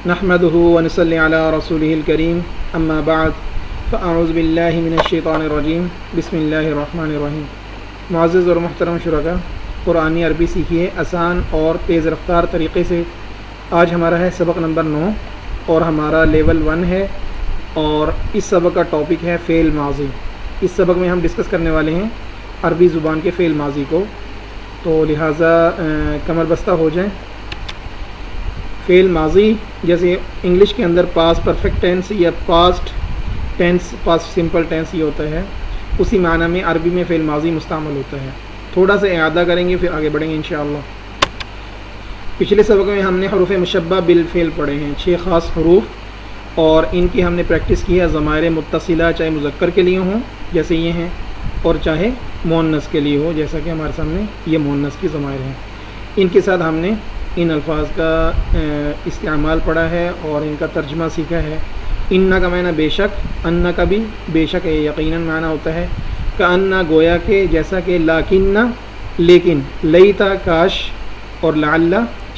نحمده ونصلي على رسوله الكريم اما بعد فاعوذ باللہ من الشیطان الرجیم بسم اللہ الرحمن الرحیم۔ معزز اور محترم شرکاء، قرآنی عربی سیکھیے آسان اور تیز رفتار طریقے سے۔ آج ہمارا ہے سبق نمبر 9 اور ہمارا لیول 1 ہے، اور اس سبق کا ٹاپک ہے فعل ماضی۔ اس سبق میں ہم ڈسکس کرنے والے ہیں عربی زبان کے فعل ماضی کو، تو لہٰذا کمر بستہ ہو جائیں۔ فعل ماضی جیسے انگلش کے اندر پاسٹ پرفیکٹ ٹینس یا past tense, past simple tense یہ ہوتا ہے، اسی معنی میں عربی میں فعل ماضی مستعمل ہوتا ہے۔ تھوڑا سا اعادہ کریں گے پھر آگے بڑھیں گے انشاءاللہ۔ پچھلے سبق میں ہم نے حروف مشبہ بالفعل پڑھے ہیں، 6 خاص حروف، اور ان کی ہم نے پریکٹس کی ہے ضمائر متصلہ چاہے مذکر کے لیے ہوں جیسے یہ ہیں، اور چاہے مؤنث کے لیے ہو جیسا کہ ہمارے سامنے یہ مؤنث کی ضمائر ہیں۔ ان کے ساتھ ہم نے ان الفاظ کا استعمال پڑھا ہے اور ان کا ترجمہ سیکھا ہے۔ انّا کا معنی بے شک، انّا کا بھی بے شک یقیناً معنی ہوتا ہے، کأنّا گویا کہ، جیسا کہ، لاکنّا لیکن، لیتا کاش، اور لعل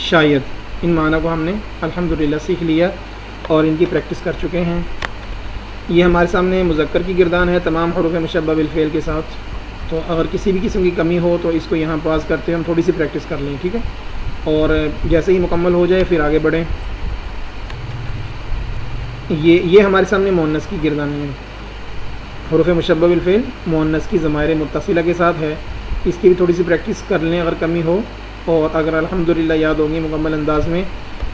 شاید، ان معنی کو ہم نے الحمدللہ سیکھ لیا اور ان کی پریکٹس کر چکے ہیں۔ یہ ہمارے سامنے مذکر کی گردان ہے تمام حروف مشبہ بالفعل کے ساتھ، تو اگر کسی بھی قسم کی کمی ہو تو اس کو یہاں پاس کرتے ہم تھوڑی سی پریکٹس کر لیں، ٹھیک ہے، اور جیسے ہی مکمل ہو جائے پھر آگے بڑھیں۔ یہ ہمارے سامنے مؤنث کی گردان ہے، حروف مشبہ بالفعل مؤنث کی ضمائر متصلہ کے ساتھ ہے، اس کی بھی تھوڑی سی پریکٹس کر لیں اگر کمی ہو، اور اگر الحمدللہ یاد ہوگی مکمل انداز میں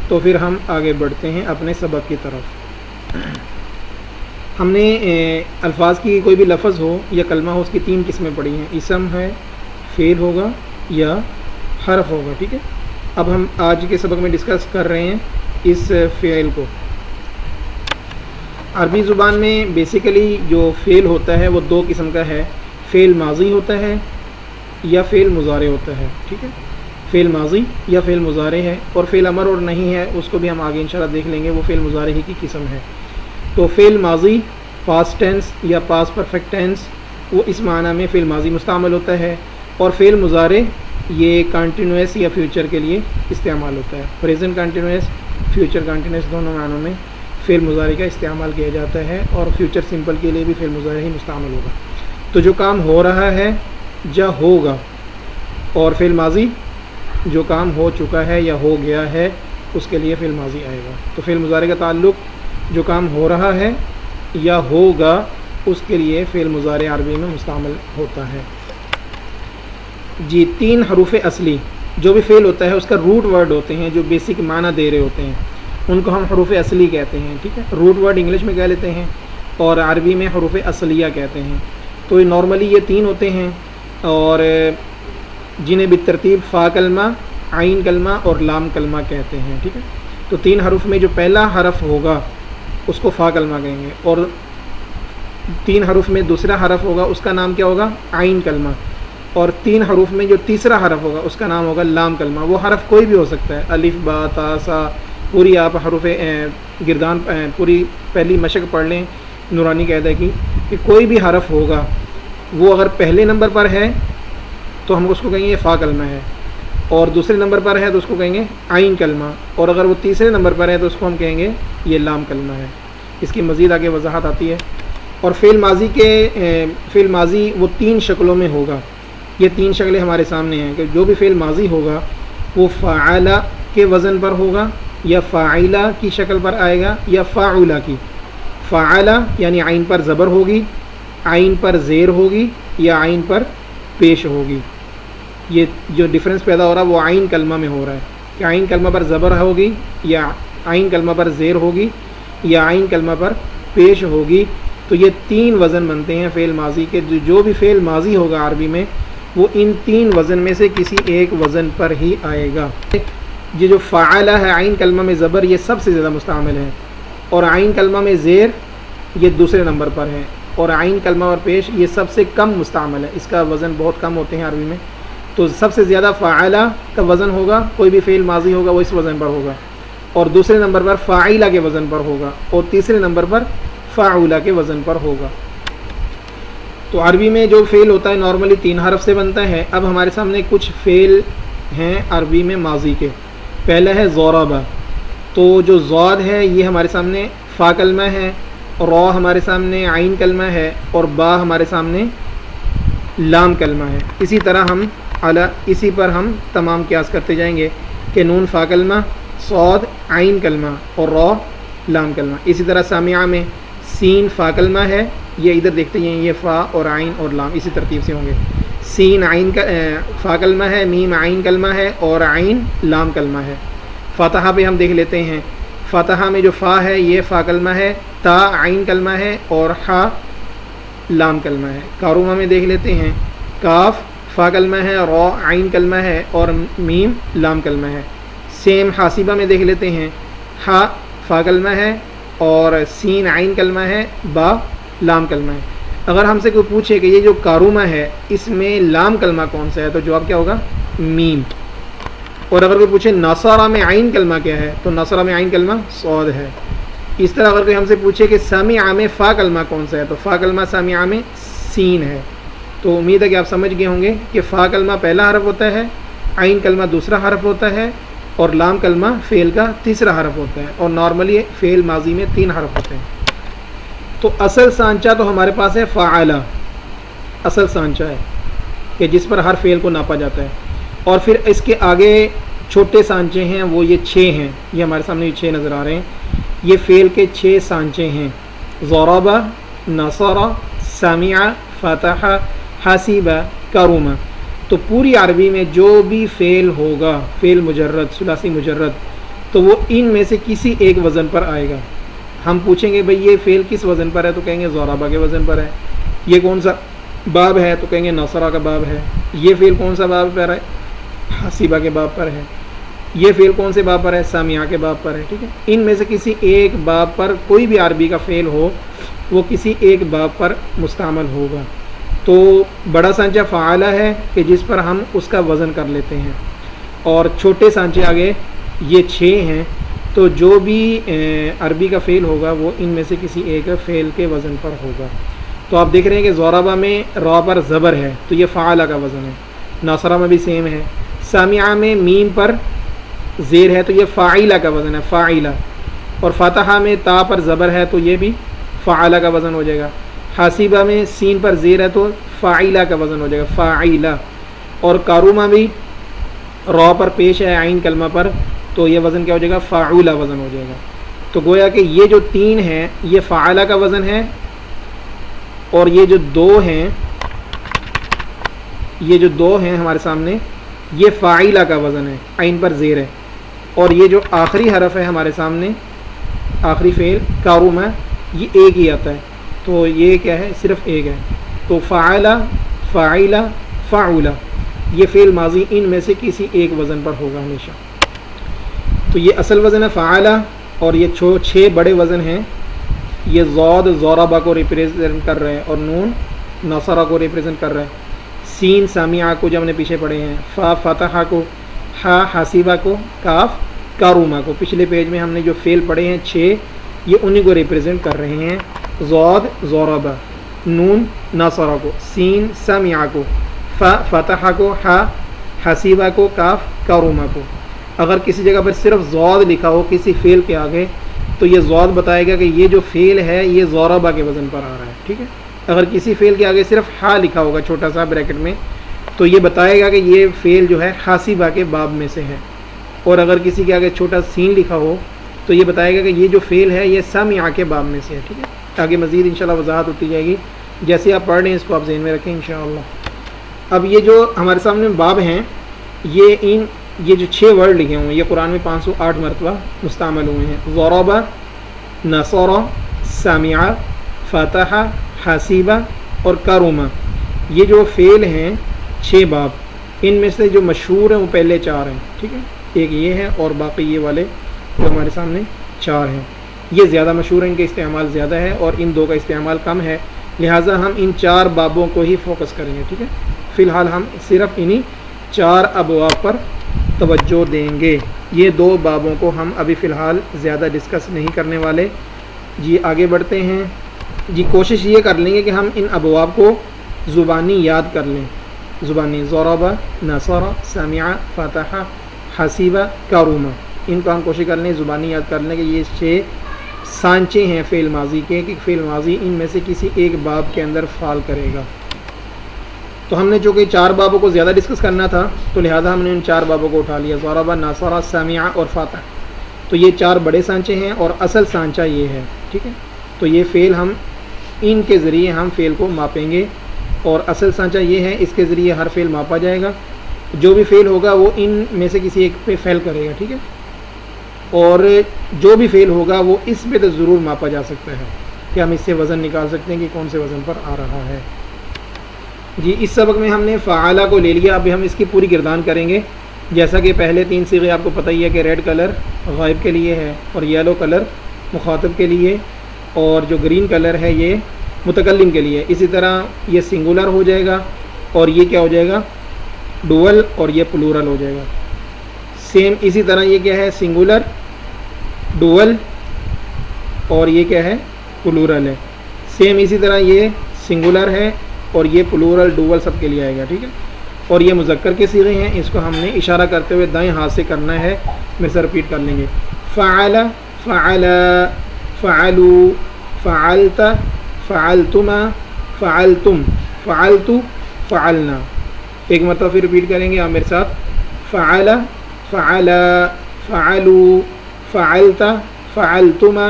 تو پھر ہم آگے بڑھتے ہیں اپنے سبق کی طرف۔ ہم نے الفاظ کی کوئی بھی لفظ ہو یا کلمہ ہو، اس کی 3 قسمیں پڑھی ہیں، اسم ہے، فعل ہوگا یا حرف ہوگا، ٹھیک ہے۔ اب ہم آج کے سبق میں ڈسکس کر رہے ہیں اس فعل کو۔ عربی زبان میں بیسیکلی جو فعل ہوتا ہے وہ 2 قسم کا ہے، فعل ماضی ہوتا ہے یا فعل مضارع ہوتا ہے، ٹھیک ہے، فعل ماضی یا فعل مضارع ہے، اور فعل امر اور نہیں ہے اس کو بھی ہم آگے انشاءاللہ دیکھ لیں گے، وہ فعل مضارع ہی کی قسم ہے۔ تو فعل ماضی پاسٹ ٹینس یا پاسٹ پرفیکٹ ٹینس، وہ اس معنی میں فعل ماضی مستعمل ہوتا ہے، اور فعل مضارع یہ کنٹینیوس یا فیوچر کے لیے استعمال ہوتا ہے، پریزنٹ کنٹینیوس، فیوچر کنٹینیوس، دونوں معنوں میں فعل مضارع کا استعمال کیا جاتا ہے، اور فیوچر سمپل کے لیے بھی فعل مضارع ہی مستعمل ہوگا۔ تو جو کام ہو رہا ہے یا ہوگا، اور فعل ماضی جو کام ہو چکا ہے یا ہو گیا ہے اس کے لیے فعل ماضی آئے گا۔ تو فعل مضارع کا تعلق جو کام ہو رہا ہے یا ہوگا اس کے لیے فعل مضارع عربی میں مستعمل ہوتا ہے۔ جی، 3 حروف اصلی جو بھی فعل ہوتا ہے اس کا روٹ ورڈ ہوتے ہیں جو بیسک معنی دے رہے ہوتے ہیں، ان کو ہم حروف اصلی کہتے ہیں، ٹھیک ہے۔ روٹ ورڈ انگلش میں کہہ لیتے ہیں اور عربی میں حروف اصلیہ کہتے ہیں۔ تو نارملی یہ 3 ہوتے ہیں، اور جنہیں بالترتیب فا کلمہ، عین کلمہ اور لام کلمہ کہتے ہیں، ٹھیک ہے۔ تو 3 حروف میں جو پہلا حرف ہوگا اس کو فا کلمہ کہیں گے، اور 3 حروف میں دوسرا حرف ہوگا اس کا نام کیا ہوگا؟ عین کلمہ، اور 3 حروف میں جو تیسرا حرف ہوگا اس کا نام ہوگا لام کلمہ۔ وہ حرف کوئی بھی ہو سکتا ہے، الف، با، تا، سا، پوری آپ حروف گردان پوری پہلی مشق پڑھ لیں نورانی قاعدہ کی، کہ کوئی بھی حرف ہوگا وہ اگر پہلے نمبر پر ہے تو ہم اس کو کہیں گے فا کلمہ ہے، اور دوسرے نمبر پر ہے تو اس کو کہیں گے عین کلمہ، اور اگر وہ تیسرے نمبر پر ہے تو اس کو ہم کہیں گے یہ لام کلمہ ہے۔ اس کی مزید آگے وضاحت آتی ہے۔ اور فعل ماضی وہ 3 شکلوں میں ہوگا، یہ 3 شکلیں ہمارے سامنے ہیں کہ جو بھی فعل ماضی ہوگا وہ فعل کے وزن پر ہوگا، یا فاعلہ کی شکل پر آئے گا، یا فاعلہ کی۔ فعل یعنی عین پر زبر ہوگی، عین پر زیر ہوگی، یا عین پر پیش ہوگی۔ یہ جو ڈفرینس پیدا ہو رہا ہے وہ عین کلمہ میں ہو رہا ہے کہ عین کلمہ پر زبر ہوگی، یا عین کلمہ پر زیر ہوگی، یا عین کلمہ پر پیش ہوگی۔ تو یہ 3 وزن بنتے ہیں فعل ماضی کے۔ جو بھی فعل ماضی ہوگا عربی میں وہ ان 3 وزن میں سے کسی ایک وزن پر ہی آئے گا۔ یہ جو فعل ہے عین کلمہ میں زبر، یہ سب سے زیادہ مستعمل ہے، اور عین کلمہ میں زیر یہ دوسرے نمبر پر ہے، اور عین کلمہ اور پیش یہ سب سے کم مستعمل ہے، اس کا وزن بہت کم ہوتے ہیں عربی میں۔ تو سب سے زیادہ فاعلہ کا وزن ہوگا، کوئی بھی فعل ماضی ہوگا وہ اس وزن پر ہوگا، اور دوسرے نمبر پر فاعلہ کے وزن پر ہوگا، اور تیسرے نمبر پر فاعلہ کے وزن پر ہوگا۔ تو عربی میں جو فعل ہوتا ہے نارملی 3 حرف سے بنتا ہے۔ اب ہمارے سامنے کچھ فعل ہیں عربی میں ماضی کے۔ پہلا ہے ضرب، تو جو ضاد ہے یہ ہمارے سامنے فا کلمہ ہے، را ہمارے سامنے عین کلمہ ہے، اور با ہمارے سامنے لام کلمہ ہے۔ اسی طرح ہم اسی پر ہم تمام قیاس کرتے جائیں گے کہ نون فا کلمہ، صاد عین کلمہ اور را لام کلمہ۔ اسی طرح سامعہ میں سین فا کلمہ ہے، یہ ادھر دیکھتے ہیں یہ فا اور عین اور لام اسی ترتیب سے ہوں گے۔ سین عین کا فا کلمہ ہے، میم عین کلمہ ہے اور عین لام کلمہ ہے۔ فاتحہ پہ ہم دیکھ لیتے ہیں، فاتحہ میں جو فا ہے یہ فا کلمہ ہے، تا عین کلمہ ہے اور حا لام کلمہ ہے۔ کارومہ میں دیکھ لیتے ہیں، کاف فا کلمہ ہے، را عین کلمہ ہے اور میم لام کلمہ ہے۔ سیم حاسبہ میں دیکھ لیتے ہیں، ہا فا کلمہ ہے اور سین عین کلمہ ہے، با لام کلمہ ہے۔ اگر ہم سے کوئی پوچھے کہ یہ جو کارومہ ہے اس میں لام کلمہ کون سا ہے تو جواب کیا ہوگا؟ میم۔ اور اگر کوئی پوچھے نصارہ میں عین کلمہ کیا ہے تو نصارہ میں عین کلمہ صاد ہے۔ اس طرح اگر کوئی ہم سے پوچھے کہ سامعہ میں فا کلمہ کون سا ہے تو فا کلمہ سامعہ میں سین ہے۔ تو امید ہے کہ آپ سمجھ گئے ہوں گے کہ فا کلمہ پہلا حرف ہوتا ہے، عین کلمہ دوسرا حرف ہوتا ہے اور لام کلمہ فعل کا تیسرا حرف ہوتا ہے، اور نارملی فعل ماضی میں 3 حرف ہوتے ہیں۔ تو اصل سانچہ تو ہمارے پاس ہے فعلہ، اصل سانچہ ہے کہ جس پر ہر فعل کو ناپا جاتا ہے، اور پھر اس کے آگے چھوٹے سانچے ہیں وہ یہ 6 ہیں، یہ ہمارے سامنے یہ 6 نظر آ رہے ہیں، یہ فعل کے 6 سانچے ہیں، ضربہ، نصرہ، سمع، فتح، حسب، کرم۔ تو پوری عربی میں جو بھی فعل ہوگا، فعل مجرد، ثلاثی مجرد، تو وہ ان میں سے کسی ایک وزن پر آئے گا۔ ہم پوچھیں گے بھئی یہ فعل کس وزن پر ہے تو کہیں گے ضربہ کے وزن پر ہے۔ یہ کون سا باب ہے تو کہیں گے نصرہ کا باب ہے۔ یہ فعل کون سا باب پر ہے؟ حسیبہ کے باب پر ہے۔ یہ فعل کون سے باب پر ہے؟ سامعہ کے باب پر ہے۔ ٹھیک ہے، ان میں سے کسی ایک باب پر کوئی بھی عربی کا فعل ہو وہ کسی ایک باب پر مستعمل ہوگا۔ تو بڑا سانچہ فعالہ ہے کہ جس پر ہم اس کا وزن کر لیتے ہیں، اور چھوٹے سانچے آگے یہ 6 ہیں، تو جو بھی عربی کا فعل ہوگا وہ ان میں سے کسی ایک فعل کے وزن پر ہوگا۔ تو آپ دیکھ رہے ہیں کہ ضربہ میں را پر زبر ہے تو یہ فعالہ کا وزن ہے، ناصرہ میں بھی سیم ہے، سامعہ میں میم پر زیر ہے تو یہ فاعلہ کا وزن ہے، فاعلہ، اور فاتحہ میں تا پر زبر ہے تو یہ بھی فعالہ کا وزن ہو جائے گا، حاسبہ میں سین پر زیر ہے تو فاعلہ کا وزن ہو جائے گا، فاعلہ، اور کارومہ بھی را پر پیش ہے عین کلمہ پر تو یہ وزن کیا ہو جائے گا؟ فاعولہ وزن ہو جائے گا۔ تو گویا کہ یہ جو 3 ہیں یہ فعالہ کا وزن ہے، اور یہ جو 2 ہیں ہمارے سامنے یہ فاعلہ کا وزن ہے، عین پر زیر ہے، اور یہ جو آخری حرف ہے ہمارے سامنے آخری فعل کارومہ یہ ایک ہی آتا ہے، تو یہ کیا ہے؟ صرف ایک ہے۔ تو فعلہ، فاعلہ، فعولہ، یہ فعل ماضی ان میں سے کسی ایک وزن پر ہوگا ہمیشہ۔ تو یہ اصل وزن ہے فعلہ، اور یہ 6 بڑے وزن ہیں، یہ ضاد ضربہ کو ریپریزنٹ کر رہے ہیں، اور نون نصرہ کو ریپریزنٹ کر رہا ہے، سین سامعہ کو جو ہم نے پیچھے پڑھے ہیں، فا فتحہ کو، ہا حاسبہ کو، کاف کارومہ کو۔ پچھلے پیج میں ہم نے جو فعل پڑھے ہیں 6 یہ انہی کو ریپریزنٹ کر رہے ہیں، ضاد ضربہ، نون نصرہ کو، سین سامعہ کو، فا فتحہ کو، ہا حاسبہ کو، کاف کارومہ کو۔ اگر کسی جگہ پر صرف ضاد لکھا ہو کسی فعل کے آگے تو یہ ضاد بتائے گا کہ یہ جو فعل ہے یہ ضربہ کے وزن پر آ رہا ہے۔ ٹھیک ہے، اگر کسی فعل کے آگے صرف ہا لکھا ہوگا چھوٹا سا بریکٹ میں تو یہ بتائے گا کہ یہ فعل جو ہے حاسبہ کے باب میں سے ہے، اور اگر کسی کے آگے چھوٹا سین لکھا ہو تو یہ بتائے گا کہ یہ جو فعل ہے یہ سامعہ کے باب میں سے ہے۔ ٹھیک ہے، آگے مزید انشاءاللہ وضاحت ہوتی جائے گی، جیسے آپ پڑھ رہے ہیں اس کو آپ ذہن میں رکھیں انشاءاللہ۔ اب یہ جو ہمارے سامنے باب ہیں یہ جو 6 ورڈ لکھے ہوئے ہیں یہ قرآن میں 508 مرتبہ مستعمل ہوئے ہیں، ضربہ، نصرہ، سامعہ، فتح، حاسبہ اور کارومہ۔ یہ جو فعل ہیں 6 باب، ان میں سے جو مشہور ہیں وہ پہلے 4 ہیں۔ ٹھیک ہے، ایک یہ ہے اور باقی یہ والے جو ہمارے سامنے 4 ہیں، یہ زیادہ مشہور ہیں، ان کا استعمال زیادہ ہے اور ان 2 کا استعمال کم ہے، لہٰذا ہم ان 4 بابوں کو ہی فوکس کریں گے۔ ٹھیک ہے، فی الحال ہم صرف انہی 4 ابواب پر توجہ دیں گے، یہ 2 بابوں کو ہم ابھی فی الحال زیادہ ڈسکس نہیں کرنے والے۔ جی آگے بڑھتے ہیں۔ جی کوشش یہ کر لیں گے کہ ہم ان ابواب کو زبانی یاد کر لیں، زبانی، ضربہ، نصرہ، سمعہ، فتح، حسیبہ، کارومہ، ان کو ہم کوشش کر لیں زبانی یاد کر لیں کہ یہ 6 سانچے ہیں فعل ماضی کے کہ فعل ماضی ان میں سے کسی ایک باب کے اندر فعال کرے گا۔ تو ہم نے چونکہ 4 بابوں کو زیادہ ڈسکس کرنا تھا تو لہٰذا ہم نے ان 4 بابوں کو اٹھا لیا، ضرب، نصر، سمع اور فاتح۔ تو یہ 4 بڑے سانچے ہیں اور اصل سانچہ یہ ہے، ٹھیک ہے۔ تو یہ فعل ہم ان کے ذریعے ہم فعل کو ماپیں گے، اور اصل سانچہ یہ ہے، اس کے ذریعے ہر فعل ماپا جائے گا۔ جو بھی فعل ہوگا وہ ان میں سے کسی ایک پہ فعل کرے گا، ٹھیک ہے۔ اور جو بھی فعل ہوگا وہ اس پہ تو ضرور ماپا جا سکتا ہے کہ ہم اس سے وزن نکال سکتے ہیں کہ کون سے وزن پر آ رہا ہے۔ جی اس سبق میں ہم نے فعالہ کو لے لیا، اب ہم اس کی پوری گردان کریں گے۔ جیسا کہ پہلے 3 صیغے آپ کو پتہ ہی ہے کہ ریڈ کلر غائب کے لیے ہے اور یلو کلر مخاطب کے لیے، اور جو گرین کلر ہے یہ متکلم کے لیے۔ اسی طرح یہ سنگولر ہو جائے گا اور یہ کیا ہو جائے گا، ڈوول، اور یہ پلورل ہو جائے گا۔ سیم اسی طرح یہ کیا ہے، سنگولر، ڈوول، اور یہ کیا ہے، پلورل ہے۔ سیم اسی طرح یہ سنگولر ہے اور یہ پلورل، ڈوول سب کے لیے آئے گا، ٹھیک ہے۔ اور یہ مذکر کے صیغے ہیں، اس کو ہم نے اشارہ کرتے ہوئے دائیں ہاتھ سے کرنا ہے۔ میں سے رپیٹ کر لیں گے، فعل، فعل، فعلوا، فعلت، فعلتما، فعلتم، فعلت، فعلنا۔ ایک مرتبہ پھر رپیٹ کریں گے آپ میرے ساتھ، فعل، فعل، فعلوا، فعلت، فعلتما،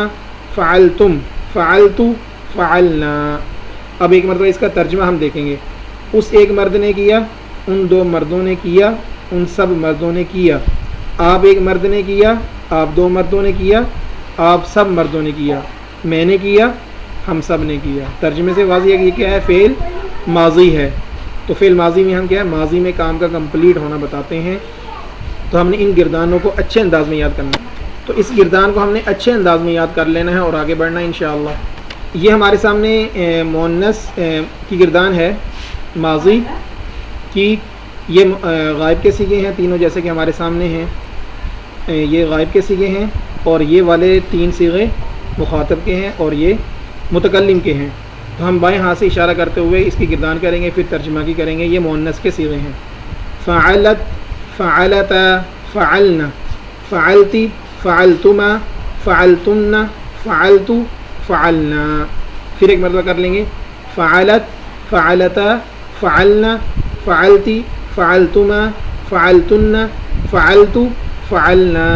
فعلتم، فعلت، فعلنا۔ اب ایک مرتبہ اس کا ترجمہ ہم دیکھیں گے۔ اس ایک مرد نے کیا، ان 2 مردوں نے کیا، ان سب مردوں نے کیا۔ آپ ایک مرد نے کیا، آپ 2 مردوں نے کیا، آپ سب مردوں نے کیا۔ میں نے کیا، ہم سب نے کیا۔ ترجمے سے واضح ہے کہ یہ کیا ہے، فعل ماضی ہے۔ تو فعل ماضی میں ہم کیا ہے، ماضی میں کام کا کمپلیٹ ہونا بتاتے ہیں۔ تو ہم نے ان گردانوں کو اچھے انداز میں یاد کرنا ہے۔ تو اس گردان کو ہم نے اچھے انداز میں یاد کر لینا ہے اور آگے بڑھنا ہے انشاءاللہ۔ یہ ہمارے سامنے مؤنث کی گردان ہے ماضی کی۔ یہ غائب کے صیغے ہیں تینوں، جیسے کہ ہمارے سامنے ہیں، یہ غائب کے صیغے ہیں، اور یہ والے 3 صیغے مخاطب کے ہیں اور یہ متکلم کے ہیں۔ تو ہم بائیں ہاتھ سے اشارہ کرتے ہوئے اس کی گردان کریں گے، پھر ترجمہ کی کریں گے۔ یہ مؤنث کے صیغے ہیں، فعلت، فعلت، فعلنا، فعلتی، فعلتما، فعلتن، فعلت، فعلنا۔ پھر ایک مرتبہ کر لیں گے، فعلت، فعلتا، فعلنا، فعلتی، فعلتما، فعلتن، فعلت، فعلنا۔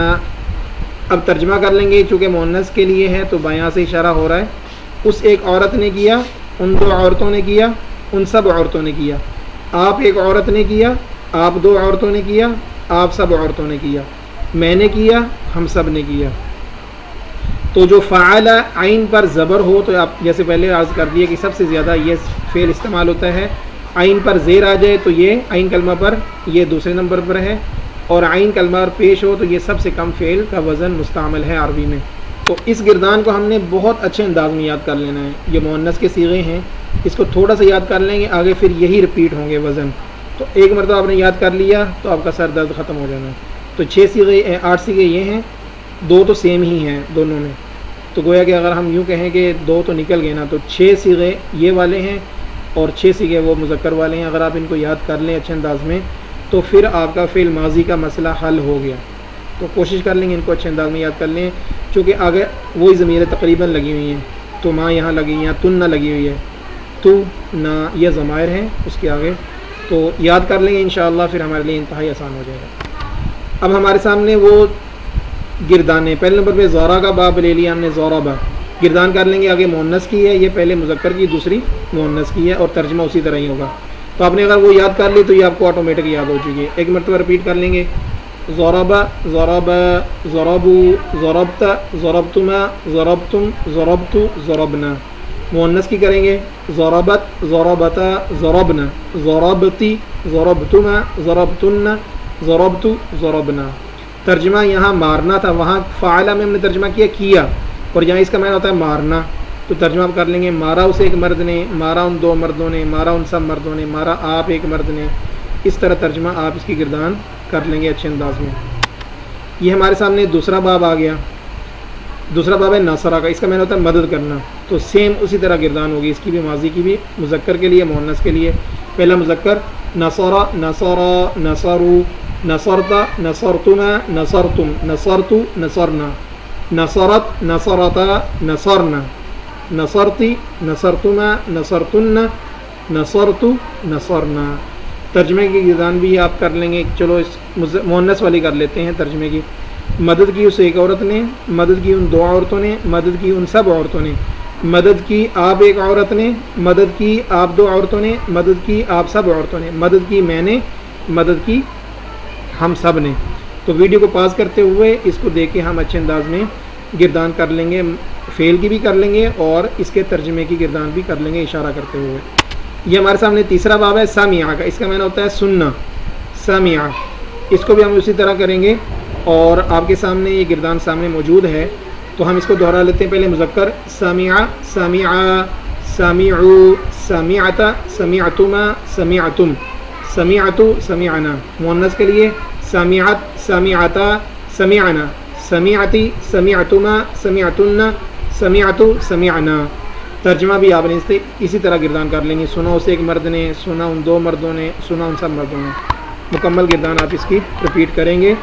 اب ترجمہ کر لیں گے، چونکہ مؤنث کے لیے ہے تو بائیں سے اشارہ ہو رہا ہے۔ اس ایک عورت نے کیا، ان 2 عورتوں نے کیا، ان سب عورتوں نے کیا۔ آپ ایک عورت نے کیا، آپ 2 عورتوں نے کیا، آپ سب عورتوں نے کیا۔ میں نے کیا، ہم سب نے کیا۔ تو جو فعل عین پر زبر ہو، تو آپ جیسے پہلے عرض کر دیا کہ سب سے زیادہ یہ فعل استعمال ہوتا ہے۔ عین پر زیر آ جائے تو یہ عین کلمہ پر یہ دوسرے نمبر پر ہے، اور عین کلمہ پر پیش ہو تو یہ سب سے کم فعل کا وزن مستعمل ہے عربی میں۔ تو اس گردان کو ہم نے بہت اچھے انداز میں یاد کر لینا ہے۔ یہ مؤنث کے صیغے ہیں، اس کو تھوڑا سا یاد کر لیں گے، آگے پھر یہی رپیٹ ہوں گے وزن۔ تو ایک مرتبہ آپ نے یاد کر لیا تو آپ کا سر درد ختم ہو جانا ہے۔ تو 8 صیغے یہ ہیں، 2 تو سیم ہی ہیں دونوں میں۔ تو گویا کہ اگر ہم یوں کہیں کہ 2 تو نکل گئے نا، تو 6 صیغے یہ والے ہیں اور 6 صیغے وہ مذکر والے ہیں۔ اگر آپ ان کو یاد کر لیں اچھے انداز میں تو پھر آپ کا فعل ماضی کا مسئلہ حل ہو گیا۔ تو کوشش کر لیں گے ان کو اچھے انداز میں یاد کر لیں، چونکہ آگے وہی ضمیریں تقریباً لگی ہوئی ہیں۔ تو ماں یہاں لگی ہیں، تن نہ لگی ہوئی ہے، تو نہ، یہ ضمائر ہیں اس کے آگے۔ تو یاد کر لیں گے انشاءاللہ، پھر ہمارے لیے انتہائی آسان ہو جائے گا۔ اب ہمارے سامنے وہ گردانے، پہلے نمبر پہ زورا کا باب لے لیا ہم نے، زوربا گردان کر لیں گے۔ آگے مؤنث کی ہے، یہ پہلے مذکر کی، دوسری مؤنث کی ہے، اور ترجمہ اسی طرح ہی ہوگا۔ تو آپ نے اگر وہ یاد کر لی تو یہ آپ کو آٹومیٹک یاد ہو چکی ہے۔ ایک مرتبہ رپیٹ کر لیں گے، ضربا، ضرب، ضربوا، ضربت، ضربتما، ضربتم، ضربت، ضربنا۔ مؤنث کی کریں گے، ضربت، ضربتا، ضربنا، ضربتی، ضربتما، ضربتن، ضربت، ضربنا۔ ترجمہ یہاں مارنا تھا، وہاں فعلہ میں ہم نے ترجمہ کیا، اور یہاں اس کا معنی ہوتا ہے مارنا۔ تو ترجمہ آپ کر لیں گے، مارا اسے ایک مرد نے، مارا ان 2 مردوں نے، مارا ان سب مردوں نے، مارا آپ ایک مرد نے۔ اس طرح ترجمہ آپ اس کی گردان کر لیں گے اچھے انداز میں۔ یہ ہمارے سامنے دوسرا باب آ گیا۔ دوسرا باب ہے ناصرہ کا، اس کا معنی ہوتا ہے مدد کرنا۔ تو سیم اسی طرح گردان ہوگی، اس کی بھی ماضی کی بھی، مذکر کے لیے، مؤنث کے لیے۔ پہلا مذکر نصرہ، نصرہ، نصروا، نصرتا نصرتما نصرتم نصرتو نصرنا نصرت نصرتا نصرنا نصرتی نصرتما نصرتن نصرتو نصرنا۔ ترجمے کی گردان بھی آپ کر لیں گے۔ چلو اس مؤنث والی کر لیتے ہیں ترجمے کی۔ مدد کی اس ایک عورت نے، مدد کی ان دو عورتوں نے، مدد کی ان سب عورتوں نے، مدد کی آپ ایک عورت نے، مدد کی آپ دو عورتوں نے، مدد کی آپ سب عورتوں نے، مدد کی میں نے، مدد کی ہم سب نے۔ تو ویڈیو کو پاز کرتے ہوئے اس کو دیکھ کے ہم اچھے انداز میں گردان کر لیں گے، فعل کی بھی کر لیں گے اور اس کے ترجمے کی گردان بھی کر لیں گے اشارہ کرتے ہوئے۔ یہ ہمارے سامنے تیسرا باب ہے سامعہ کا، اس کا معنی ہوتا ہے سننا، سامعہ۔ اس کو بھی ہم اسی طرح کریں گے اور آپ کے سامنے یہ گردان سامنے موجود ہے تو ہم اس کو دہرا لیتے ہیں۔ پہلے مذکر سامعہ سامعہ سامعو سامعتا سمعتما سمعتم سمعتو سمعنا۔ مؤنث کے لیے سامعت سامعتا سمعنا سمعتی سمعتما سمعتن سمعتو سمعنا۔ ترجمہ بھی آپ نے اسی طرح گردان کر لیں گے۔ سنا اسے ایک مرد نے، سنا ان دو مردوں نے، سنا ان سب مردوں نے۔ مکمل گردان آپ اس کی رپیٹ کریں گے۔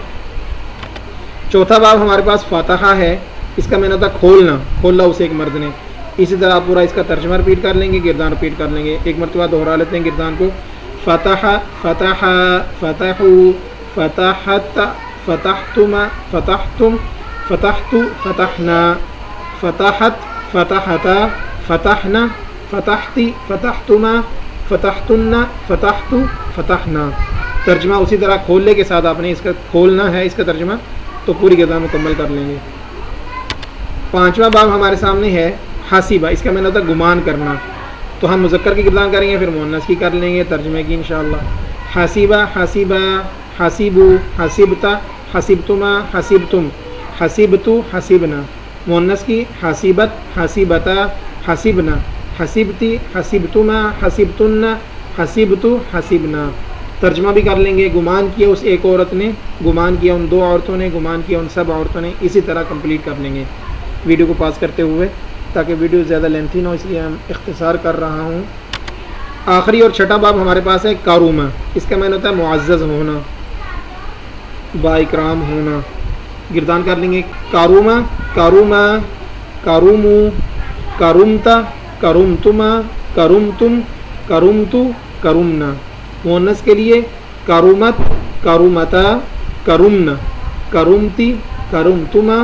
چوتھا باب ہمارے پاس فاتحہ ہے، اس کا معنی ہوتا ہے کھولنا، کھولا اسے ایک مرد نے۔ اسی طرح آپ پورا اس کا ترجمہ رپیٹ کر لیں گے، گردان رپیٹ کر لیں گے۔ ایک مرتبہ دہرا لیتے ہیں گردان کو۔ فتح فتح فتحو فتحت فتحتما فتحتم فتحت فتحنا فتحت فتحتا فتحنا فتحتی فتحتما فتحتن فتحت فتحنا۔ ترجمہ اسی طرح کھولنے کے ساتھ آپ نے اس کا کھولنا ہے اس کا ترجمہ، تو پوری گردان مکمل کر لیں گے۔ پانچواں باب ہمارے سامنے ہے حاسبہ، اس کا معنی ہوتا ہے گمان کرنا۔ تو ہم مذکر کی گردان کریں گے، پھر مؤنث کی کر لیں گے ترجمے کی انشاءاللہ۔ حاسبہ حاسبہ حاسبو حاسبتا حاسبتما حاسبتم حاسبتو حاسبنا۔ مؤنث کی حاسبت حاسبتا حاسبنا حاسبتی حاسبتما حاسبتن حاسبتو حاسبنا۔ ترجمہ بھی کر لیں گے۔ گمان کیا اس ایک عورت نے، گمان کیا ان دو عورتوں نے، گمان کیا ان سب عورتوں نے، اسی طرح کمپلیٹ کر لیں گے ویڈیو کو پاس کرتے ہوئے، تاکہ ویڈیو زیادہ لینتھی نہ ہو، اس لیے ہم اختصار کر رہا ہوں۔ آخری اور چھٹا باب ہمارے پاس ہے کارومہ، اس کا معنی ہوتا ہے معزز ہونا، با اکرام ہونا۔ گردان کر لیں گے۔ کارومہ کارومہ کارومو کارومتا کارومتما کارومتم کارومتو کارومنا۔ مؤنث کے لیے کارومت کارومتا کارومنا کارومتی کارومتما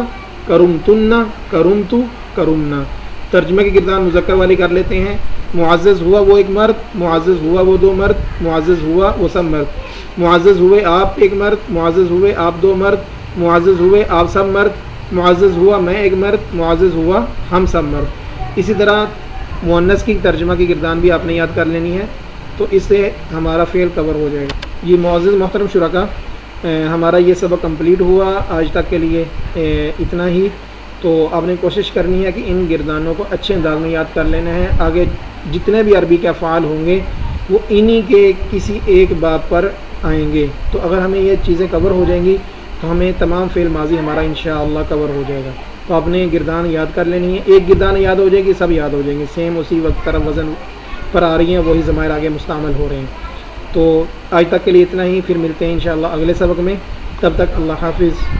کارومتن کارومتو کارومنا۔ ترجمہ کی گردان مذکر والی کر لیتے ہیں۔ معزز ہوا وہ ایک مرد، معزز ہوا وہ دو مرد، معزز ہوا وہ سب مرد، معزز ہوئے آپ ایک مرد، معزز ہوئے آپ دو مرد، معزز ہوئے آپ سب مرد، معزز ہوا میں ایک مرد، معزز ہوا ہم سب مرد۔ اسی طرح مؤنث کی ترجمہ کی گردان بھی آپ نے یاد کر لینی ہے، تو اس سے ہمارا فعل کور ہو جائے گا۔ یہ معزز محترم شرکا، ہمارا یہ سبق کمپلیٹ ہوا آج تک کے لیے اتنا ہی۔ تو آپ نے کوشش کرنی ہے کہ ان گردانوں کو اچھے انداز میں یاد کر لینا ہے۔ آگے جتنے بھی عربی کے افعال ہوں گے وہ انہی کے کسی ایک باب پر آئیں گے، تو اگر ہمیں یہ چیزیں کور ہو جائیں گی تو ہمیں تمام فعل ماضی ہمارا انشاءاللہ کور ہو جائے گا۔ تو آپ نے گردان یاد کر لینی ہے، ایک گردان یاد ہو جائے گی سب یاد ہو جائیں گے، سیم اسی وقت طرف وزن پر آ رہی ہیں، وہی ضمائر آگے مستعمل ہو رہے ہیں۔ تو آج تک کے لیے اتنا ہی، پھر ملتے ہیں انشاءاللہ اگلے سبق میں، تب تک اللہ حافظ۔